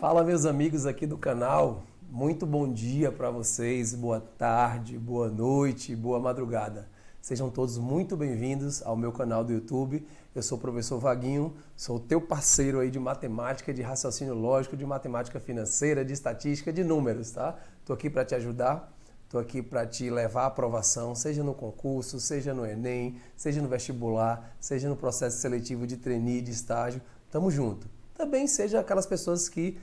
Fala, meus amigos aqui do canal, muito bom dia para vocês, boa tarde, boa noite, boa madrugada. Sejam todos muito bem-vindos ao meu canal do YouTube. Eu sou o professor Vaguinho, sou o teu parceiro aí de matemática, de raciocínio lógico, de matemática financeira, de estatística, de números, tá? Tô aqui para te ajudar, tô aqui para te levar à aprovação, seja no concurso, seja no Enem, seja no vestibular, seja no processo seletivo de trainee, de estágio. Tamo junto. Também seja aquelas pessoas que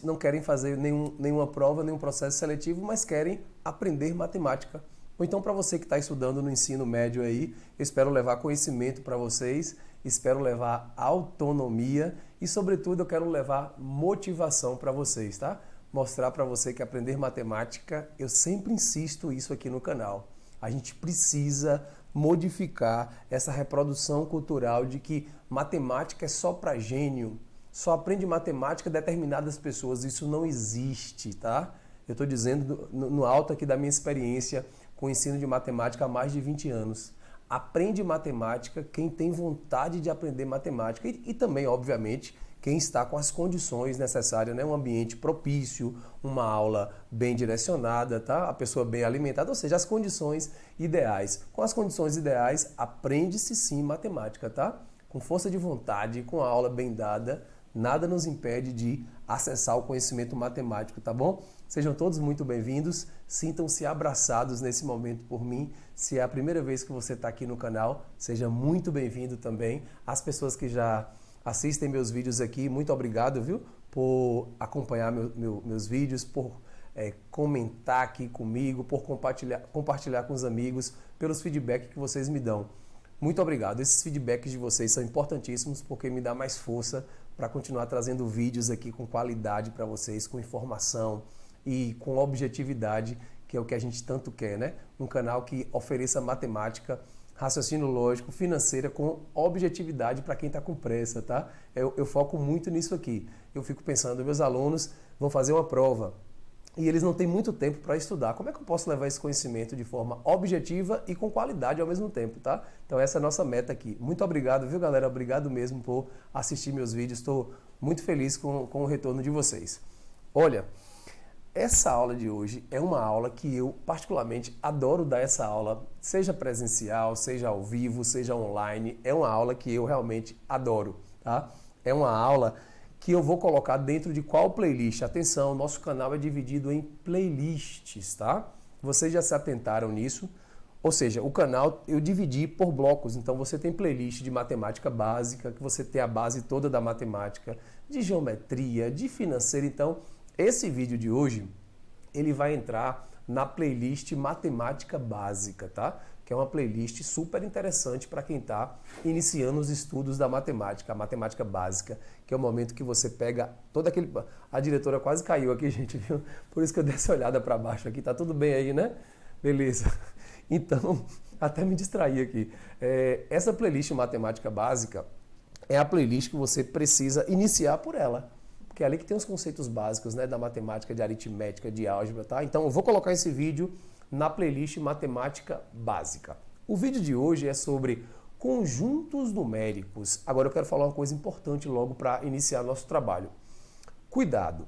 não querem fazer nenhuma prova, nenhum processo seletivo, mas querem aprender matemática. Ou então para você que está estudando no ensino médio aí, eu espero levar conhecimento para vocês, espero levar autonomia e, sobretudo, eu quero levar motivação para vocês, tá? Mostrar para você que aprender matemática, eu sempre insisto isso aqui no canal. A gente precisa modificar essa reprodução cultural de que matemática é só para gênio, só aprende matemática determinadas pessoas. Isso não existe, tá? Eu estou dizendo no alto aqui da minha experiência com o ensino de matemática há mais de 20 anos. Aprende matemática quem tem vontade de aprender matemática e também, obviamente, quem está com as condições necessárias, né? Um ambiente propício, uma aula bem direcionada, tá? A pessoa bem alimentada, ou seja, as condições ideais. Com as condições ideais, aprende-se sim matemática, tá? Com força de vontade, com a aula bem dada, nada nos impede de acessar o conhecimento matemático, tá bom? Sejam todos muito bem-vindos, sintam-se abraçados nesse momento por mim. Se é a primeira vez que você está aqui no canal, seja muito bem-vindo também. As pessoas que já assistem meus vídeos aqui, muito obrigado, viu? Por acompanhar meus vídeos, por comentar aqui comigo, por compartilhar com os amigos, pelos feedbacks que vocês me dão. Muito obrigado. Esses feedbacks de vocês são importantíssimos porque me dá mais força para continuar trazendo vídeos aqui com qualidade para vocês, com informação e com objetividade, que é o que a gente tanto quer, né? Um canal que ofereça matemática, raciocínio lógico, financeira com objetividade para quem está com pressa, tá? Eu foco muito nisso aqui. Eu fico pensando, meus alunos vão fazer uma prova e eles não têm muito tempo para estudar. Como é que eu posso levar esse conhecimento de forma objetiva e com qualidade ao mesmo tempo, tá? Então essa é a nossa meta aqui. Muito obrigado, viu, galera? Obrigado mesmo por assistir meus vídeos. Estou muito feliz com o retorno de vocês. Olha, essa aula de hoje é uma aula que eu particularmente adoro dar essa aula, seja presencial, seja ao vivo, seja online. É uma aula que eu realmente adoro, tá? É uma aula que eu vou colocar dentro de qual playlist? Atenção, nosso canal é dividido em playlists, tá? Vocês já se atentaram nisso? Ou seja, o canal eu dividi por blocos. Então você tem playlist de matemática básica, que você tem a base toda da matemática, de geometria, de financeira. Então, esse vídeo de hoje, ele vai entrar na playlist matemática básica, tá? Que é uma playlist super interessante para quem está iniciando os estudos da matemática, a matemática básica, que é o momento que você pega todo aquele... A diretora quase caiu aqui, gente, viu? Por isso que eu dei essa olhada para baixo aqui. Tá tudo bem aí, né? Beleza. Então, até me distraí aqui. Essa playlist matemática básica é a playlist que você precisa iniciar por ela, porque é ali que tem os conceitos básicos, né, da matemática, de aritmética, de álgebra, tá? Então, eu vou colocar esse vídeo na playlist matemática básica. O vídeo de hoje é sobre conjuntos numéricos. Agora eu quero falar uma coisa importante logo para iniciar nosso trabalho. Cuidado!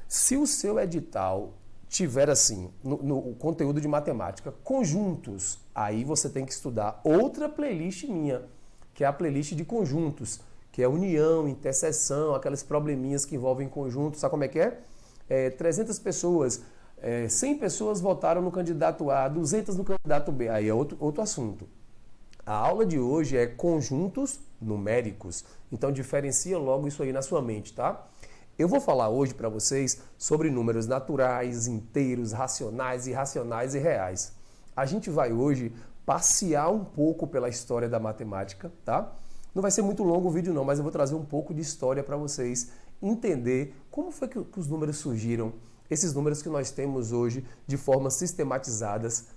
Se o seu edital tiver assim, no conteúdo de matemática, conjuntos, aí você tem que estudar outra playlist minha, que é a playlist de conjuntos, que é união, interseção, aquelas probleminhas que envolvem conjuntos. Sabe como é que é? 300 pessoas... 100 pessoas votaram no candidato A, 200 no candidato B, aí é outro assunto. A aula de hoje é conjuntos numéricos, então diferencia logo isso aí na sua mente, tá? Eu vou falar hoje para vocês sobre números naturais, inteiros, racionais, irracionais e reais. A gente vai hoje passear um pouco pela história da matemática, tá? Não vai ser muito longo o vídeo não, mas eu vou trazer um pouco de história para vocês entender como foi que os números surgiram. Esses números que nós temos hoje de forma sistematizadas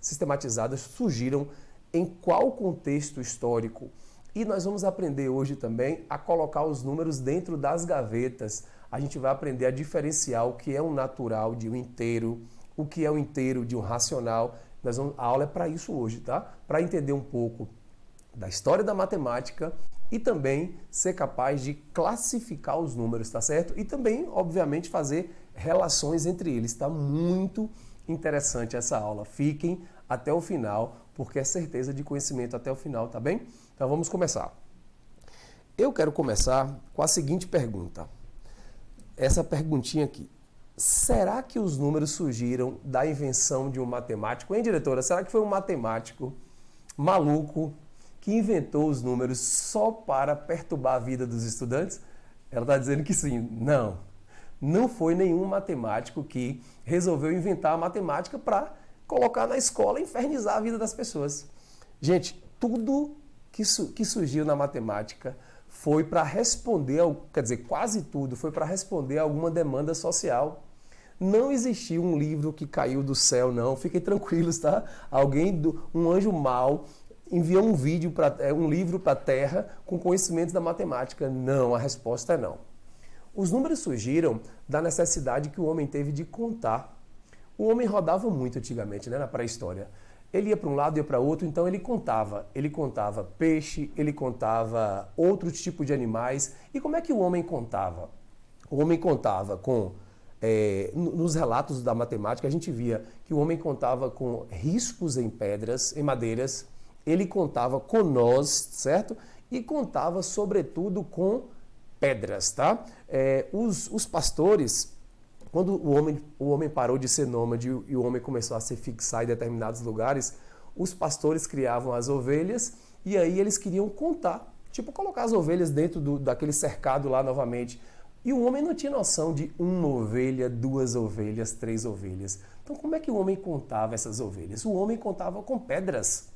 surgiram em qual contexto histórico? E nós vamos aprender hoje também a colocar os números dentro das gavetas. A gente vai aprender a diferenciar o que é um natural de um inteiro, o que é um inteiro de um racional. A aula é para isso hoje, tá? Para entender um pouco da história da matemática e também ser capaz de classificar os números, tá certo? E também, obviamente, fazer relações entre eles. Está muito interessante essa aula. Fiquem até o final, porque é certeza de conhecimento até o final, tá bem? Então vamos começar. Eu quero começar com a seguinte pergunta. Essa perguntinha aqui. Será que os números surgiram da invenção de um matemático? Hein, diretora? Será que foi um matemático maluco que inventou os números só para perturbar a vida dos estudantes? Ela está dizendo que sim. Não. Não foi nenhum matemático que resolveu inventar a matemática para colocar na escola e infernizar a vida das pessoas. Gente, tudo que surgiu na matemática foi para responder, quer dizer, quase tudo foi para responder a alguma demanda social. Não existiu um livro que caiu do céu, não. Fiquem tranquilos, tá? Um anjo mau enviou um livro para a Terra com conhecimentos da matemática. Não, a resposta é não. Os números surgiram da necessidade que o homem teve de contar. O homem rodava muito antigamente, né, na pré-história. Ele ia para um lado, ia para outro, então ele contava. Ele contava peixe, ele contava outros tipos de animais. E como é que o homem contava? O homem contava nos relatos da matemática, a gente via que o homem contava com riscos em pedras, em madeiras. Ele contava com nós, certo? E contava, sobretudo, com pedras, tá? Os pastores, quando o homem parou de ser nômade e o homem começou a se fixar em determinados lugares, os pastores criavam as ovelhas e aí eles queriam contar, tipo colocar as ovelhas dentro daquele cercado lá novamente. E o homem não tinha noção de uma ovelha, 2 ovelhas, 3 ovelhas. Então como é que o homem contava essas ovelhas? O homem contava com pedras.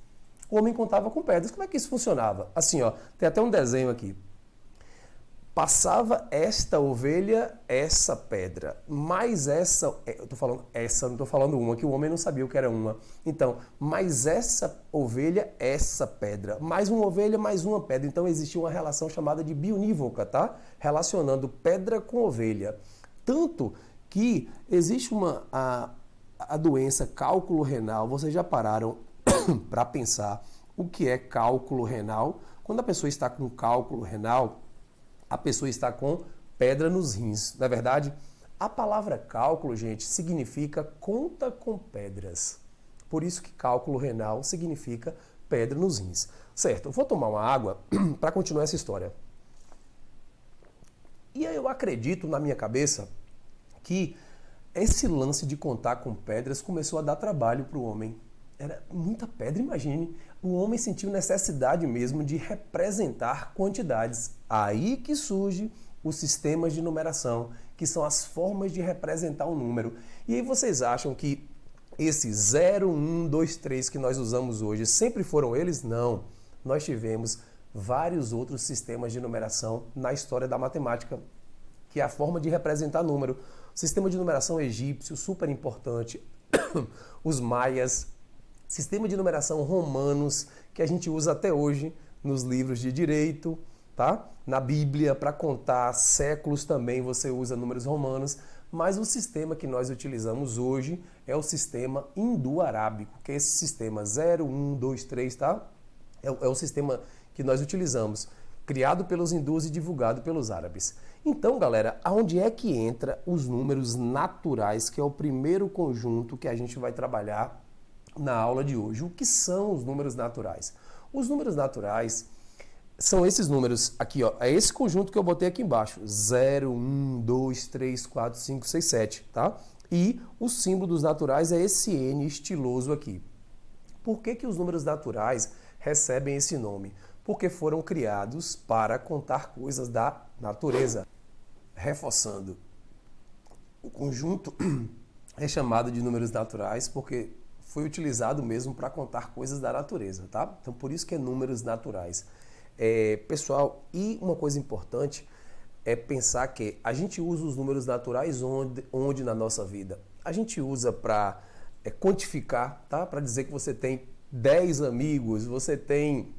O homem contava com pedras. Como é que isso funcionava? Assim, ó, tem até um desenho aqui. Passava esta ovelha, essa pedra, mais essa, eu estou falando essa, não estou falando uma, que o homem não sabia o que era uma. Então, mais essa ovelha, essa pedra, mais uma ovelha, mais uma pedra. Então, existia uma relação chamada de biunívoca, tá? Relacionando pedra com ovelha. Tanto que existe a doença cálculo renal. Vocês já pararam para pensar o que é cálculo renal? Quando a pessoa está com cálculo renal, a pessoa está com pedra nos rins, não é verdade? A palavra cálculo, gente, significa conta com pedras. Por isso que cálculo renal significa pedra nos rins. Certo, eu vou tomar uma água para continuar essa história. E eu acredito na minha cabeça que esse lance de contar com pedras começou a dar trabalho para o homem. Era muita pedra, imagine. O homem sentiu necessidade mesmo de representar quantidades. Aí que surge os sistemas de numeração, que são as formas de representar um número. E aí vocês acham que esses 0, 1, 2, 3 que nós usamos hoje sempre foram eles? Não. Nós tivemos vários outros sistemas de numeração na história da matemática, que é a forma de representar número. O sistema de numeração egípcio, super importante. Os maias, sistema de numeração romanos, que a gente usa até hoje nos livros de direito, tá? Na Bíblia, para contar séculos também você usa números romanos, mas o sistema que nós utilizamos hoje é o sistema indo-arábico, que é esse sistema 0, 1, 2, 3, tá? É o sistema que nós utilizamos, criado pelos hindus e divulgado pelos árabes. Então, galera, aonde é que entra os números naturais, que é o primeiro conjunto que a gente vai trabalhar na aula de hoje? O que são os números naturais? Os números naturais são esses números aqui, ó. É esse conjunto que eu botei aqui embaixo. 0, 1, 2, 3, 4, 5, 6, 7, tá? E o símbolo dos naturais é esse N estiloso aqui. Por que os números naturais recebem esse nome? Porque foram criados para contar coisas da natureza. Reforçando, o conjunto é chamado de números naturais porque foi utilizado mesmo para contar coisas da natureza, tá? Então, por isso que é números naturais. Pessoal, e uma coisa importante é pensar que a gente usa os números naturais onde na nossa vida? A gente usa para quantificar, tá? Para dizer que você tem 10 amigos, você tem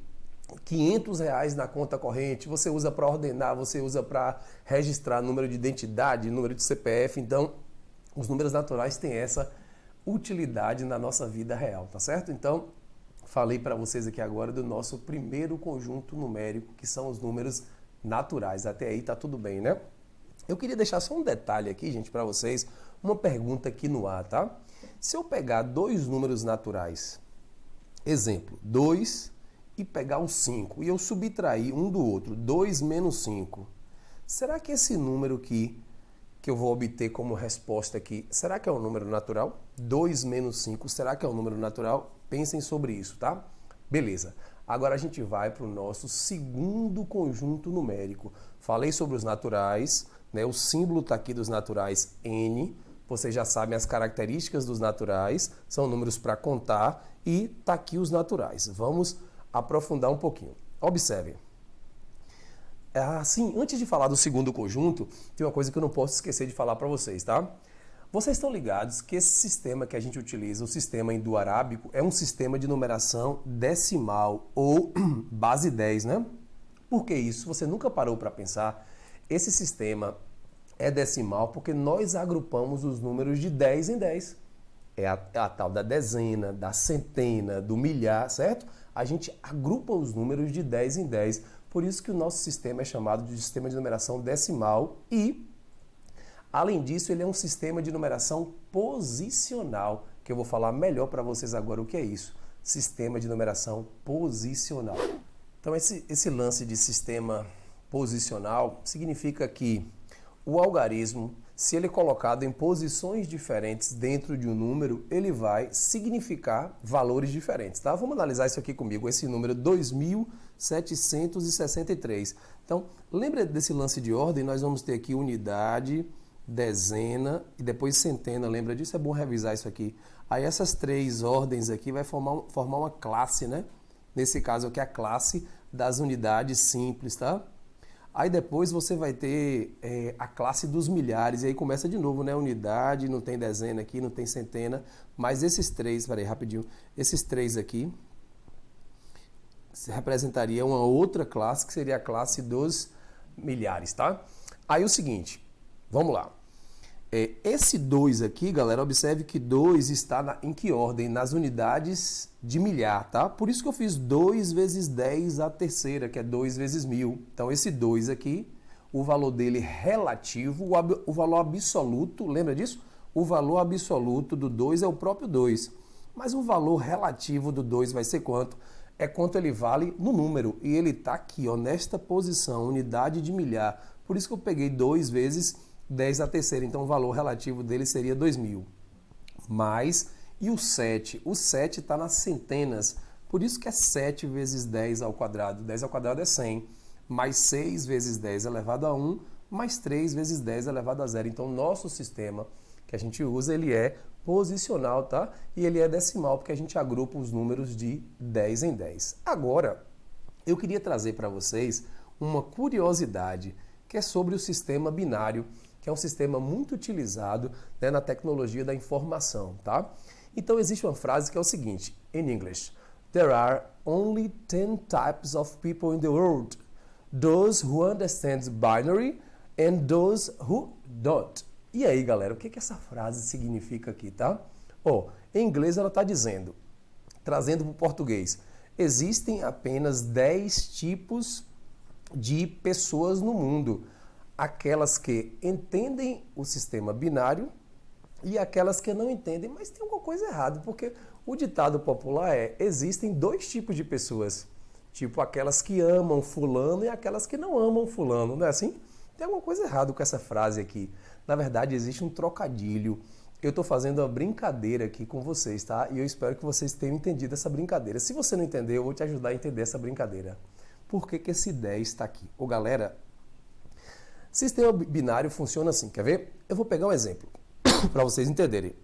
R$500 na conta corrente, você usa para ordenar, você usa para registrar número de identidade, número de CPF. Então, os números naturais têm essa utilidade na nossa vida real, tá certo? Então, falei para vocês aqui agora do nosso primeiro conjunto numérico, que são os números naturais. Até aí tá tudo bem, né? Eu queria deixar só um detalhe aqui, gente, para vocês, uma pergunta aqui no ar, tá? Se eu pegar dois números naturais, exemplo, 2 e pegar o 5, e eu subtrair um do outro, 2 menos 5, será que esse número aqui, que eu vou obter como resposta aqui, será que é um número natural? 2 menos 5, será que é um número natural? Pensem sobre isso, tá? Beleza. Agora a gente vai para o nosso segundo conjunto numérico. Falei sobre os naturais, né? O símbolo está aqui dos naturais N. Vocês já sabem as características dos naturais, são números para contar e está aqui os naturais. Vamos aprofundar um pouquinho. Observem. Assim, antes de falar do segundo conjunto, tem uma coisa que eu não posso esquecer de falar para vocês, tá? Vocês estão ligados que esse sistema que a gente utiliza, o sistema indo-arábico, é um sistema de numeração decimal ou base 10, né? Por que isso? Você nunca parou para pensar? Esse sistema é decimal porque nós agrupamos os números de 10 em 10. É a tal da dezena, da centena, do milhar, certo? A gente agrupa os números de 10 em 10. Por isso que o nosso sistema é chamado de sistema de numeração decimal e, além disso, ele é um sistema de numeração posicional, que eu vou falar melhor para vocês agora o que é isso. Sistema de numeração posicional. Então, esse lance de sistema posicional significa que o algarismo, se ele é colocado em posições diferentes dentro de um número, ele vai significar valores diferentes, tá? Vamos analisar isso aqui comigo, esse número 2763. Então, lembra desse lance de ordem? Nós vamos ter aqui unidade, dezena e depois centena, lembra disso? É bom revisar isso aqui. Aí essas três ordens aqui vai formar uma classe, né? Nesse caso aqui a classe das unidades simples, tá? Aí depois você vai ter a classe dos milhares, e aí começa de novo, né? Unidade, não tem dezena aqui, não tem centena, mas esses três, peraí, rapidinho, esses três aqui representaria uma outra classe, que seria a classe dos milhares, tá? Aí o seguinte, vamos lá. Esse 2 aqui, galera, observe que 2 está em que ordem? Nas unidades de milhar, tá? Por isso que eu fiz 2 vezes 10 a terceira, que é 2 vezes 1000. Então, esse 2 aqui, o valor dele relativo, o valor absoluto, lembra disso? O valor absoluto do 2 é o próprio 2. Mas o valor relativo do 2 vai ser quanto? É quanto ele vale no número. E ele está aqui, ó, nesta posição, unidade de milhar. Por isso que eu peguei 2 vezes 10 a terceira, então o valor relativo dele seria 2000. Mas, e o 7? O 7 está nas centenas, por isso que é 7 vezes 10 ao quadrado. 10 ao quadrado é 100, mais 6 vezes 10 elevado a 1, mais 3 vezes 10 elevado a 0. Então, nosso sistema que a gente usa, ele é posicional, tá? E ele é decimal, porque a gente agrupa os números de 10 em 10. Agora, eu queria trazer para vocês uma curiosidade, que é sobre o sistema binário, que é um sistema muito utilizado, né, na tecnologia da informação, tá? Então existe uma frase que é o seguinte, in English, there are only 10 types of people in the world, those who understand binary and those who don't. E aí, galera, o que essa frase significa aqui, tá? Em inglês ela está dizendo, trazendo para o português, existem apenas 10 tipos de pessoas no mundo, aquelas que entendem o sistema binário e aquelas que não entendem, mas tem alguma coisa errada, porque o ditado popular é, existem 2 tipos de pessoas, tipo aquelas que amam fulano e aquelas que não amam fulano, não é assim? Tem alguma coisa errada com essa frase aqui. Na verdade, existe um trocadilho. Eu estou fazendo uma brincadeira aqui com vocês, tá? E eu espero que vocês tenham entendido essa brincadeira. Se você não entendeu, eu vou te ajudar a entender essa brincadeira. Por que esse 10 está aqui? Galera, sistema binário funciona assim, quer ver? Eu vou pegar um exemplo para vocês entenderem.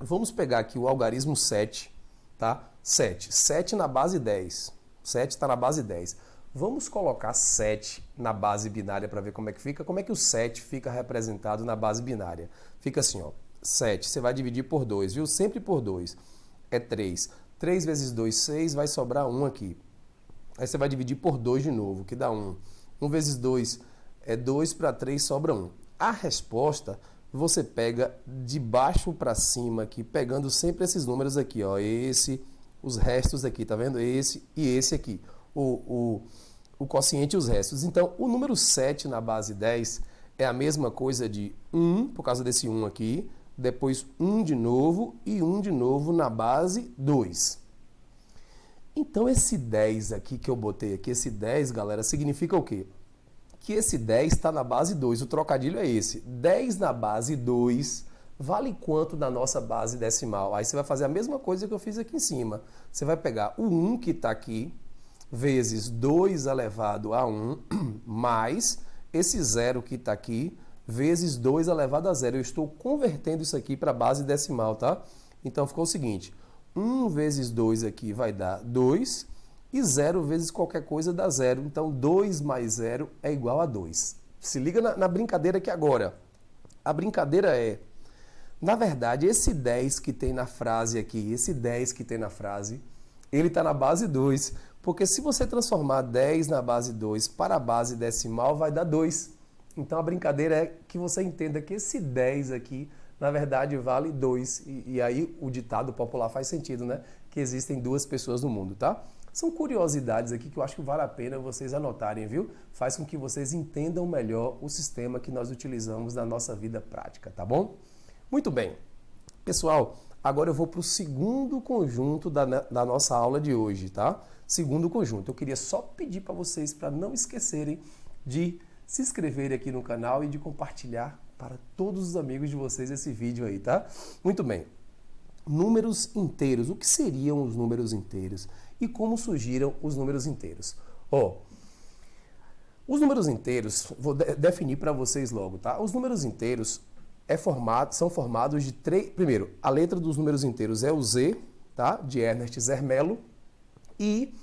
Vamos pegar aqui o algarismo 7, tá? 7 na base 10. 7 está na base 10. Vamos colocar 7 na base binária para ver como é que fica. Como é que o 7 fica representado na base binária? Fica assim, ó. 7, você vai dividir por 2, viu? Sempre por 2. É 3. 3 vezes 2, 6, vai sobrar 1 aqui. Aí você vai dividir por 2 de novo, que dá 1. 1 vezes 2 é 2, para 3 sobra 1. A resposta, você pega de baixo para cima aqui, pegando sempre esses números aqui, ó. Esse, os restos aqui, tá vendo? Esse e esse aqui, o quociente e os restos. Então, o número 7 na base 10 é a mesma coisa de 1, por causa desse 1 aqui, depois 1 de novo e 1 de novo na base 2. Então, esse 10 aqui que eu botei aqui, esse 10, galera, significa o quê? Que esse 10 está na base 2, o trocadilho é esse. 10 na base 2 vale quanto na nossa base decimal? Aí você vai fazer a mesma coisa que eu fiz aqui em cima. Você vai pegar o 1 que está aqui, vezes 2 elevado a 1, mais esse 0 que está aqui, vezes 2 elevado a 0. Eu estou convertendo isso aqui para base decimal, tá? Então ficou o seguinte, 1 vezes 2 aqui vai dar 2, e 0 vezes qualquer coisa dá 0. Então 2 mais 0 é igual a 2. Se liga na brincadeira aqui agora. A brincadeira é, na verdade, esse 10 que tem na frase aqui, esse 10 que tem na frase, ele está na base 2. Porque se você transformar 10 na base 2 para a base decimal, vai dar 2. Então a brincadeira é que você entenda que esse 10 aqui, na verdade, vale 2. E aí o ditado popular faz sentido, né? Que existem duas pessoas no mundo, tá? São curiosidades aqui que eu acho que vale a pena vocês anotarem, viu? Faz com que vocês entendam melhor o sistema que nós utilizamos na nossa vida prática, tá bom? Muito bem. Pessoal, agora eu vou para o segundo conjunto da nossa aula de hoje, tá? Segundo conjunto. Eu queria só pedir para vocês para não esquecerem de se inscreverem aqui no canal e de compartilhar para todos os amigos de vocês esse vídeo aí, tá? Muito bem. Números inteiros. O que seriam os números inteiros? E como surgiram os números inteiros? Os números inteiros, vou definir para vocês logo, tá? Os números inteiros são formados de três... Primeiro, a letra dos números inteiros é o Z, tá? De Ernest Zermelo. E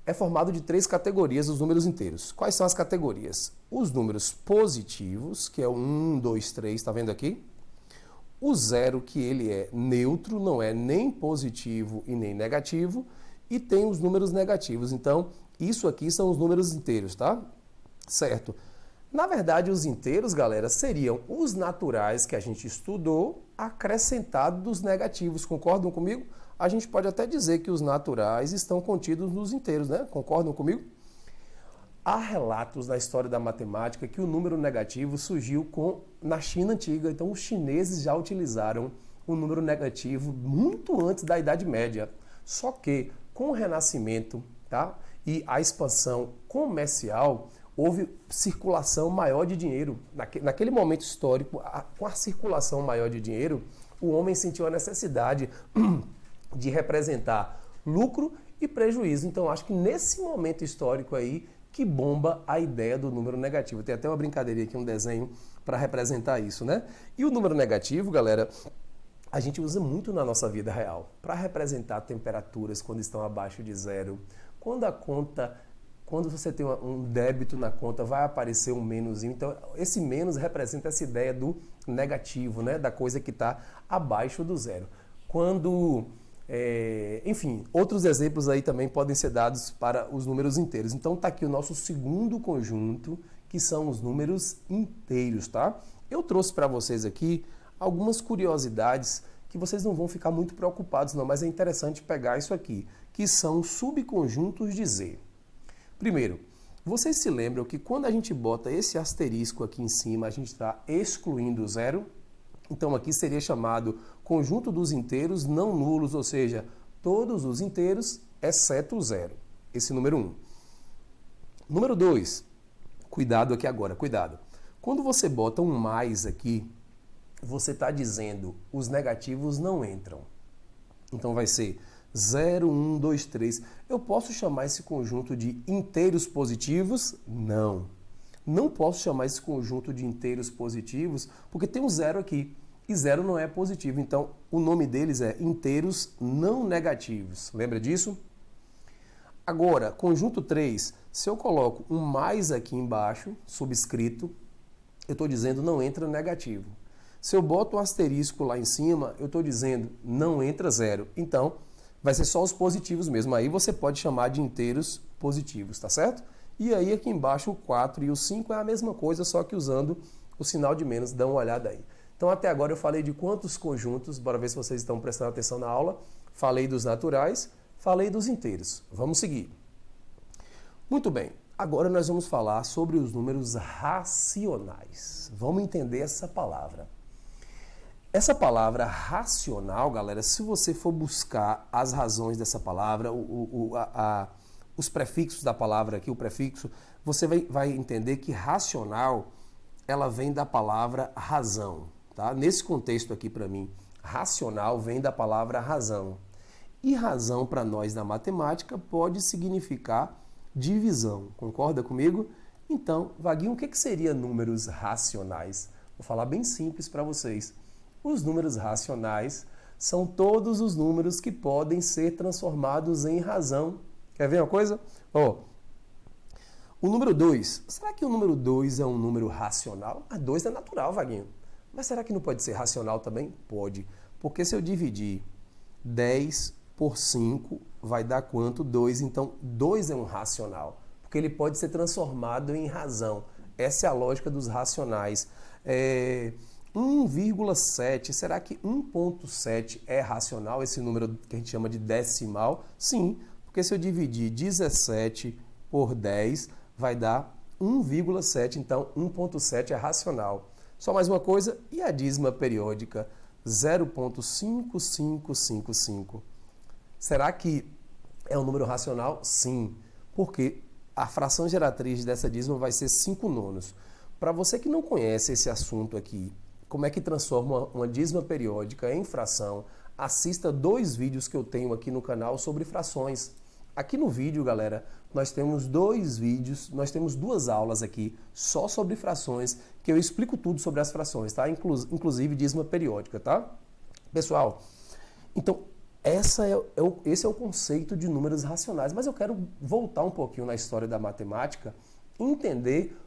é formado de três categorias dos números inteiros. Quais são as categorias? Os números positivos, que é o 1, 2, 3, tá vendo aqui? O 0, que ele é neutro, não é nem positivo e nem negativo. E tem os números negativos. Então, isso aqui são os números inteiros, tá? Certo. Na verdade, os inteiros, galera, seriam os naturais que a gente estudou, acrescentado dos negativos. Concordam comigo? A gente pode até dizer que os naturais estão contidos nos inteiros, né? Concordam comigo? Há relatos na história da matemática que o número negativo surgiu na China antiga. Então, os chineses já utilizaram o número negativo muito antes da Idade Média. Só que, com o Renascimento, tá? E a expansão comercial, houve circulação maior de dinheiro. Naquele momento histórico, com a circulação maior de dinheiro, o homem sentiu a necessidade de representar lucro e prejuízo. Então, acho que nesse momento histórico aí que bomba a ideia do número negativo. Tem até uma brincadeirinha aqui, um desenho para representar isso, né? E o número negativo, galera, a gente usa muito na nossa vida real para representar temperaturas quando estão abaixo de 0. Quando você tem um débito na conta, vai aparecer um menuzinho. Então, esse menos representa essa ideia do negativo, né? Da coisa que está abaixo do 0. Enfim, outros exemplos aí também podem ser dados para os números inteiros. Então, está aqui o nosso segundo conjunto, que são os números inteiros, tá? Eu trouxe para vocês aqui algumas curiosidades que vocês não vão ficar muito preocupados não, mas é interessante pegar isso aqui, que são subconjuntos de Z. Primeiro, vocês se lembram que quando a gente bota esse asterisco aqui em cima, a gente está excluindo o 0? Então aqui seria chamado conjunto dos inteiros não nulos, ou seja, todos os inteiros exceto o 0. Esse número 1. Número 2. Cuidado aqui agora, cuidado. Quando você bota um mais aqui, você está dizendo os negativos não entram. Então vai ser 0, 1, 2, 3. Eu posso chamar esse conjunto de inteiros positivos? Não. Não posso chamar esse conjunto de inteiros positivos porque tem um 0 aqui. E 0 não é positivo. Então, o nome deles é inteiros não negativos. Lembra disso? Agora, conjunto 3. Se eu coloco um mais aqui embaixo, subscrito, eu estou dizendo não entra negativo. Se eu boto um asterisco lá em cima, eu estou dizendo não entra 0. Então, vai ser só os positivos mesmo. Aí você pode chamar de inteiros positivos, tá certo? E aí aqui embaixo o 4 e o 5 é a mesma coisa, só que usando o sinal de menos. Dá uma olhada aí. Então até agora eu falei de quantos conjuntos, bora ver se vocês estão prestando atenção na aula. falei dos naturais, falei dos inteiros. Vamos seguir. Muito bem, agora nós vamos falar sobre os números racionais. Vamos entender essa palavra. Essa palavra racional, galera, se você for buscar as razões dessa palavra, os prefixos da palavra aqui, o prefixo, você vai entender que racional, ela vem da palavra razão, tá? Nesse contexto aqui para mim, racional vem da palavra razão. E razão para nós na matemática pode significar divisão, concorda comigo? Então, Vaguinho, o que seria números racionais? Vou falar bem simples para vocês. Os números racionais são todos os números que podem ser transformados em razão. Quer ver uma coisa? O número 2. Será que o número 2 é um número racional? 2 é natural, Vaguinho. Mas será que não pode ser racional também? Pode. Porque se eu dividir 10 por 5, vai dar quanto? 2. Então, 2 é um racional. Porque ele pode ser transformado em razão. Essa é a lógica dos racionais. 1,7, será que 1,7 é racional, esse número que a gente chama de decimal? Sim, porque se eu dividir 17 por 10, vai dar 1,7, então 1,7 é racional. Só mais uma coisa, e a dízima periódica? 0,5555. Será que é um número racional? Sim, porque a fração geratriz dessa dízima vai ser 5 nonos. Para você que não conhece esse assunto aqui, como é que transforma uma dízima periódica em fração, assista 2 vídeos que eu tenho aqui no canal sobre frações. Aqui no vídeo, galera, nós temos 2 vídeos, nós temos 2 aulas aqui só sobre frações, que eu explico tudo sobre as frações, tá? Inclusive dízima periódica, tá? Pessoal, então esse é o conceito de números racionais, mas eu quero voltar um pouquinho na história da matemática e entender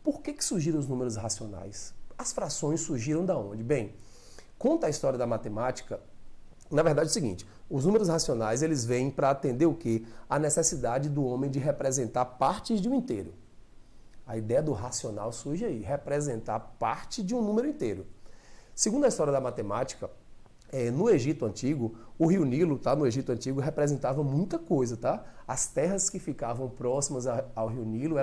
por que surgiram os números racionais. As frações surgiram da onde? Bem, conta a história da matemática. Na verdade é o seguinte, os números racionais eles vêm para atender o quê? A necessidade do homem de representar partes de um inteiro. A ideia do racional surge aí, representar parte de um número inteiro. Segundo a história da matemática, no Egito Antigo, o rio Nilo, tá? No Egito Antigo, representava muita coisa, tá? As terras que ficavam próximas ao rio Nilo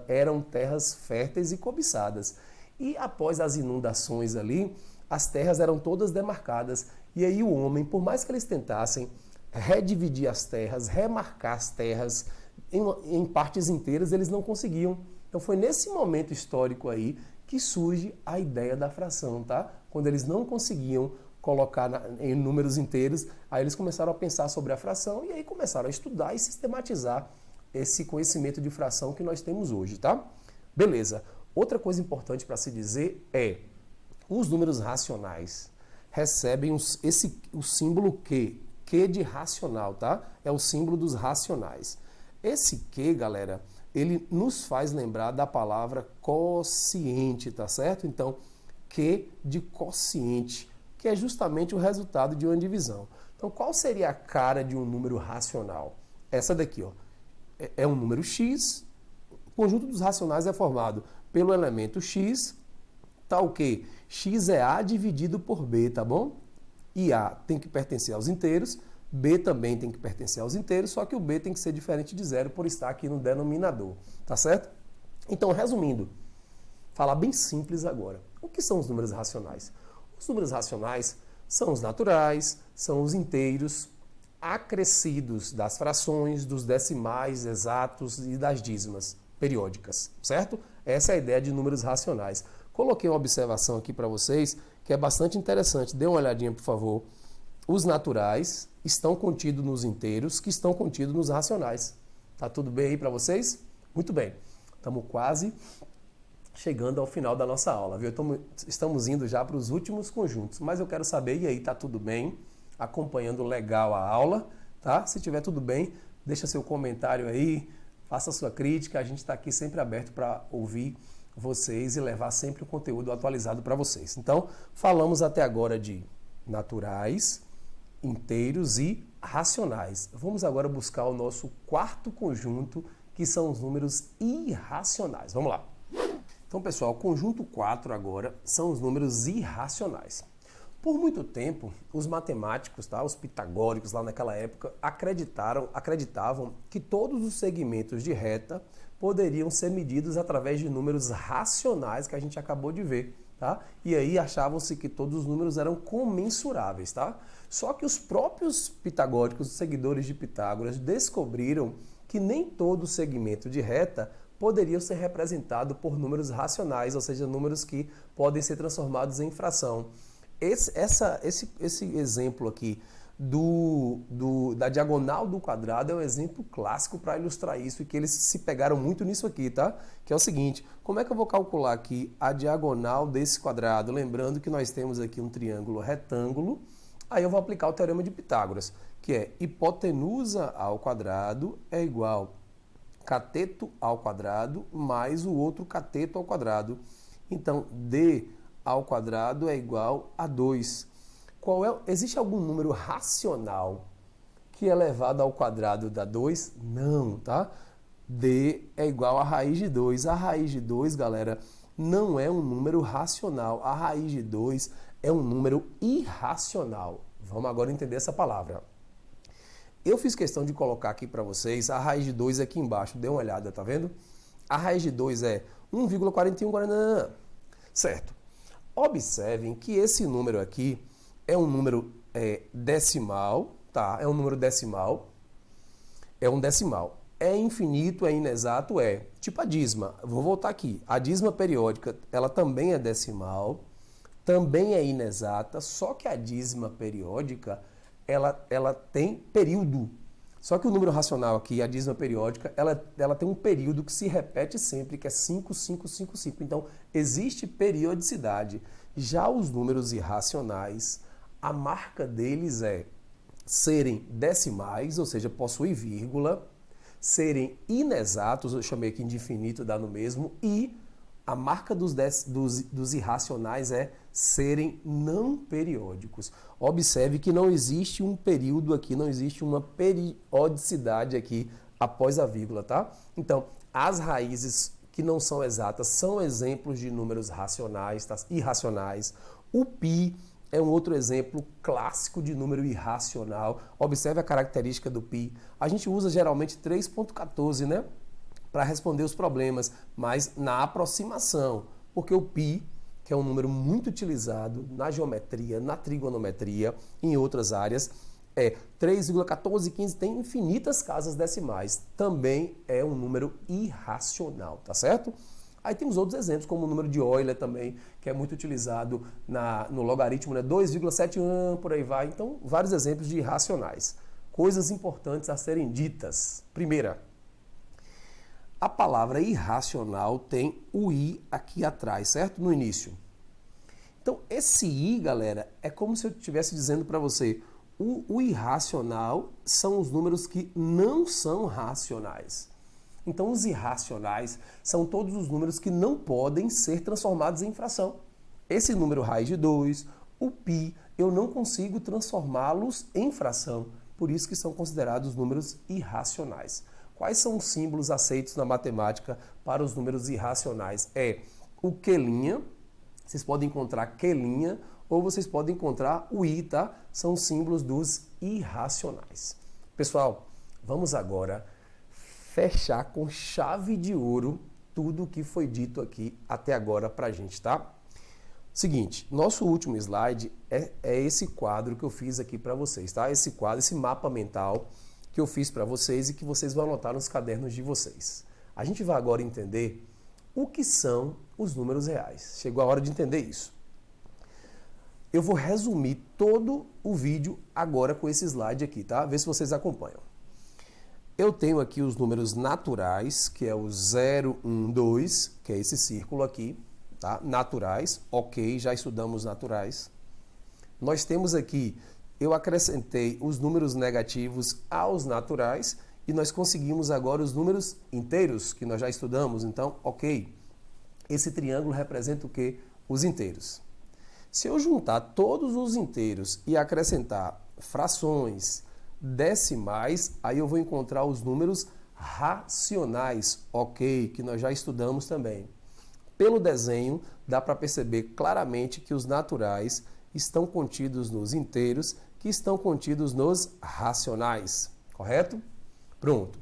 eram terras férteis e cobiçadas. E após as inundações ali, as terras eram todas demarcadas. E aí o homem, por mais que eles tentassem redividir as terras, remarcar as terras em partes inteiras, eles não conseguiam. Então foi nesse momento histórico aí que surge a ideia da fração, tá? Quando eles não conseguiam colocar em números inteiros, aí eles começaram a pensar sobre a fração e aí começaram a estudar e sistematizar esse conhecimento de fração que nós temos hoje, tá? Beleza. Outra coisa importante para se dizer é, os números racionais recebem o símbolo Q, Q de racional, tá? É o símbolo dos racionais. Esse Q, galera, ele nos faz lembrar da palavra quociente, tá certo? Então, Q de quociente, que é justamente o resultado de uma divisão. Então, qual seria a cara de um número racional? Essa daqui, ó. É um número x, o conjunto dos racionais é formado pelo elemento x, tá o quê? X é A dividido por B, tá bom? E A tem que pertencer aos inteiros, B também tem que pertencer aos inteiros, só que o B tem que ser diferente de zero por estar aqui no denominador, tá certo? Então, resumindo, falar bem simples agora. O que são os números racionais? Os números racionais são os naturais, são os inteiros, acrescidos das frações, dos decimais exatos e das dízimas periódicas, certo? Essa é a ideia de números racionais. Coloquei uma observação aqui para vocês que é bastante interessante. Dê uma olhadinha, por favor. Os naturais estão contidos nos inteiros, que estão contidos nos racionais. Tá tudo bem aí para vocês? Muito bem. Estamos quase chegando ao final da nossa aula, viu? Estamos indo já para os últimos conjuntos, mas eu quero saber, e aí, tá tudo bem? Acompanhando legal a aula, tá? Se tiver tudo bem, deixa seu comentário aí, faça sua crítica, a gente está aqui sempre aberto para ouvir vocês e levar sempre o conteúdo atualizado para vocês. Então, falamos até agora de naturais, inteiros e racionais. Vamos agora buscar o nosso quarto conjunto, que são os números irracionais. Vamos lá. Então, pessoal, conjunto 4 agora são os números irracionais. Por muito tempo, os matemáticos, tá, os pitagóricos lá naquela época, acreditavam que todos os segmentos de reta poderiam ser medidos através de números racionais que a gente acabou de ver. Tá? E aí achavam-se que todos os números eram comensuráveis. Tá? Só que os próprios pitagóricos, os seguidores de Pitágoras, descobriram que nem todo segmento de reta poderia ser representado por números racionais, ou seja, números que podem ser transformados em fração. Esse exemplo aqui da diagonal do quadrado é um exemplo clássico para ilustrar isso, e que eles se pegaram muito nisso aqui, tá? Que é o seguinte: como é que eu vou calcular aqui a diagonal desse quadrado? Lembrando que nós temos aqui um triângulo retângulo, aí eu vou aplicar o teorema de Pitágoras, que é hipotenusa ao quadrado é igual cateto ao quadrado mais o outro cateto ao quadrado. Então, d ao quadrado é igual a 2. Existe algum número racional que elevado ao quadrado dá 2? Não, tá? D é igual a raiz de 2. A raiz de 2, galera, não é um número racional. A raiz de 2 é um número irracional. Vamos agora entender essa palavra. Eu fiz questão de colocar aqui para vocês a raiz de 2 aqui embaixo. Dê uma olhada, tá vendo? A raiz de 2 é 1,41. Certo. Observem que esse número aqui é um número decimal, tá? É um número decimal. É um decimal. É infinito, é inexato, é. Tipo a dízima. Vou voltar aqui. A dízima periódica, ela também é decimal, também é inexata, só que a dízima periódica, ela tem período. Só que o número racional aqui, a dízima periódica, ela tem um período que se repete sempre, que é 5, 5, 5, 5. Então, existe periodicidade. Já os números irracionais, a marca deles é serem decimais, ou seja, possuir vírgula, serem inexatos, eu chamei aqui de infinito, dá no mesmo, e a marca dos irracionais é serem não periódicos. Observe que não existe um período aqui, não existe uma periodicidade aqui após a vírgula, tá? Então, as raízes que não são exatas são exemplos de números racionais, tá? Irracionais. O π é um outro exemplo clássico de número irracional. Observe a característica do π. A gente usa geralmente 3,14, né, para responder os problemas, mas na aproximação, porque o π, que é um número muito utilizado na geometria, na trigonometria, em outras áreas, é 3,1415, tem infinitas casas decimais. Também é um número irracional, tá certo? Aí temos outros exemplos, como o número de Euler também, que é muito utilizado no logaritmo, né? 2,71, por aí vai. Então, vários exemplos de irracionais. Coisas importantes a serem ditas. Primeira, a palavra irracional tem o i aqui atrás, certo? No início. Então, esse i, galera, é como se eu estivesse dizendo para você, o irracional são os números que não são racionais. Então, os irracionais são todos os números que não podem ser transformados em fração. Esse número raiz de 2, o π, eu não consigo transformá-los em fração. Por isso que são considerados números irracionais. Quais são os símbolos aceitos na matemática para os números irracionais? É o quelinha, vocês podem encontrar quelinha, ou vocês podem encontrar o i, tá? São símbolos dos irracionais. Pessoal, vamos agora fechar com chave de ouro tudo o que foi dito aqui até agora pra gente, tá? Seguinte, nosso último slide é esse quadro que eu fiz aqui para vocês, tá? Esse quadro, esse mapa mental que eu fiz para vocês e que vocês vão anotar nos cadernos de vocês. A gente vai agora entender o que são os números reais. Chegou a hora de entender isso. Eu vou resumir todo o vídeo agora com esse slide aqui, tá? Vê se vocês acompanham. Eu tenho aqui os números naturais, que é o 0, 1, 2, que é esse círculo aqui, tá? Naturais, ok, já estudamos naturais. Nós temos aqui, eu acrescentei os números negativos aos naturais e nós conseguimos agora os números inteiros, que nós já estudamos, então, ok. Esse triângulo representa o quê? Os inteiros. Se eu juntar todos os inteiros e acrescentar frações, decimais, aí eu vou encontrar os números racionais, ok, que nós já estudamos também. Pelo desenho, dá para perceber claramente que os naturais, estão contidos nos inteiros, que estão contidos nos racionais, correto? Pronto.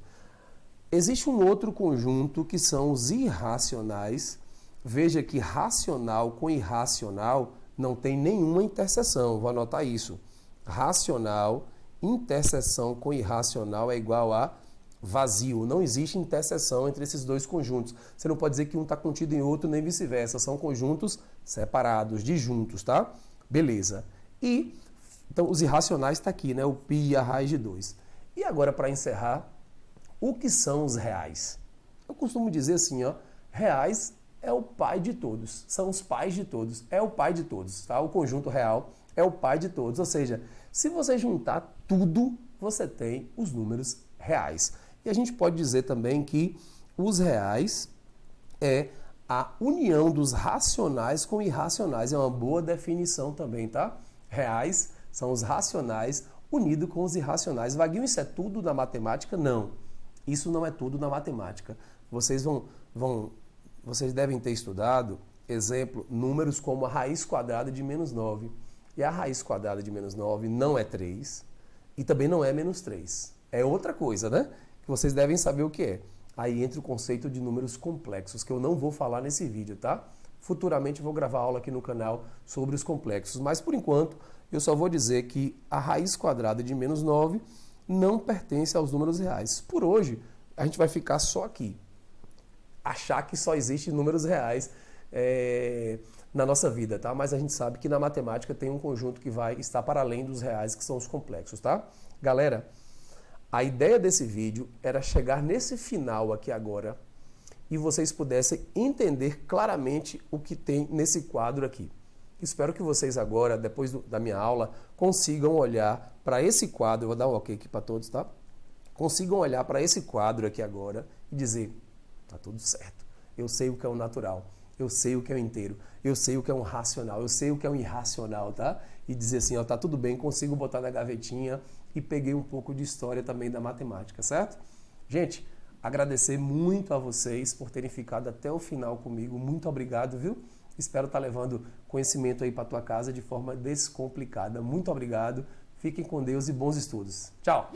Existe um outro conjunto que são os irracionais. Veja que racional com irracional não tem nenhuma interseção, vou anotar isso. Racional, interseção com irracional é igual a vazio. Não existe interseção entre esses dois conjuntos. Você não pode dizer que um está contido em outro, nem vice-versa. São conjuntos separados, disjuntos, tá? Beleza. E, então, os irracionais está aqui, né? O π e a raiz de 2. E agora, para encerrar, o que são os reais? Eu costumo dizer assim, ó, reais é o pai de todos, são os pais de todos, é o pai de todos, tá? O conjunto real é o pai de todos, ou seja, se você juntar tudo, você tem os números reais. E a gente pode dizer também que os reais é a união dos racionais com irracionais, é uma boa definição também, tá? Reais são os racionais unidos com os irracionais. Vaguinho, isso é tudo na matemática? Não. Isso não é tudo na matemática. Vocês devem ter estudado, exemplo, números como a raiz quadrada de menos 9. E a raiz quadrada de menos 9 não é 3 e também não é menos 3. É outra coisa, né? Que vocês devem saber o que é. Aí entra o conceito de números complexos, que eu não vou falar nesse vídeo, tá? Futuramente vou gravar aula aqui no canal sobre os complexos. Mas, por enquanto, eu só vou dizer que a raiz quadrada de menos 9 não pertence aos números reais. Por hoje, a gente vai ficar só aqui. Achar que só existem números reais na nossa vida, tá? Mas a gente sabe que na matemática tem um conjunto que vai estar para além dos reais, que são os complexos, tá? Galera, a ideia desse vídeo era chegar nesse final aqui agora e vocês pudessem entender claramente o que tem nesse quadro aqui. Espero que vocês agora, depois da minha aula, consigam olhar para esse quadro, eu vou dar um ok aqui para todos, tá? Consigam olhar para esse quadro aqui agora e dizer, tá tudo certo, eu sei o que é o natural, eu sei o que é o inteiro, eu sei o que é um racional, eu sei o que é um irracional, tá? E dizer assim, ó, tá tudo bem, consigo botar na gavetinha e peguei um pouco de história também da matemática, certo? Gente, agradecer muito a vocês por terem ficado até o final comigo, muito obrigado, viu? Espero estar levando conhecimento aí para tua casa de forma descomplicada. Muito obrigado, fiquem com Deus e bons estudos. Tchau!